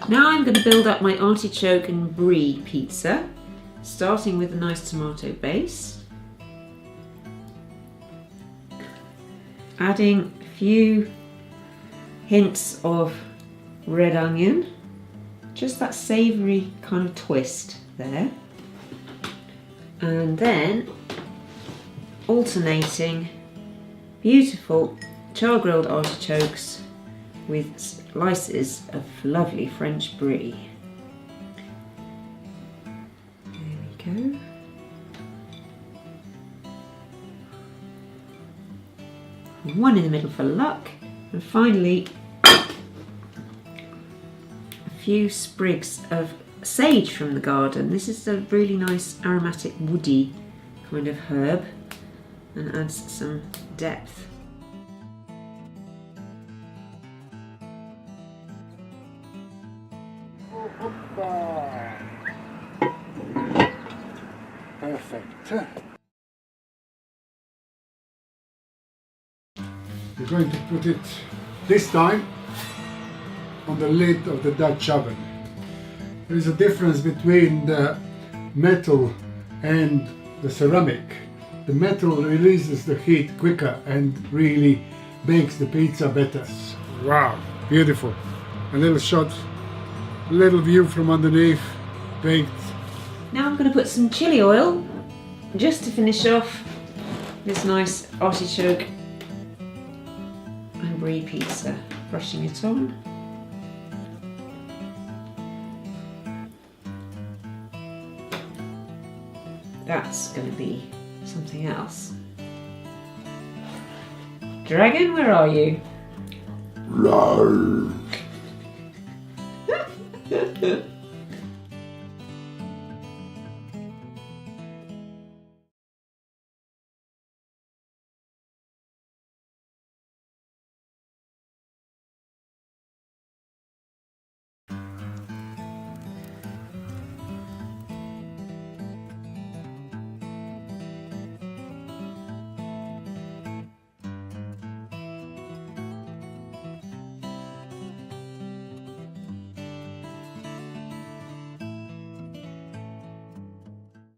Now I'm going to build up my artichoke and brie pizza, starting with a nice tomato base. Adding a few hints of red onion, just that savoury kind of twist there. And then alternating beautiful char-grilled artichokes with slices of lovely French brie. There we go. One in the middle for luck, and finally a few sprigs of sage from the garden. This is a really nice aromatic woody kind of herb and adds some depth. Perfect. We're going to put it this time on the lid of the Dutch oven. There is a difference between the metal and the ceramic. The metal releases the heat quicker and really bakes the pizza better. Wow, beautiful. A little shot, a little view from underneath, baked. Now I'm going to put some chili oil just to finish off this nice artichoke and brie pizza. Brushing it on. That's going to be something else. Dragon, where are you? Roar.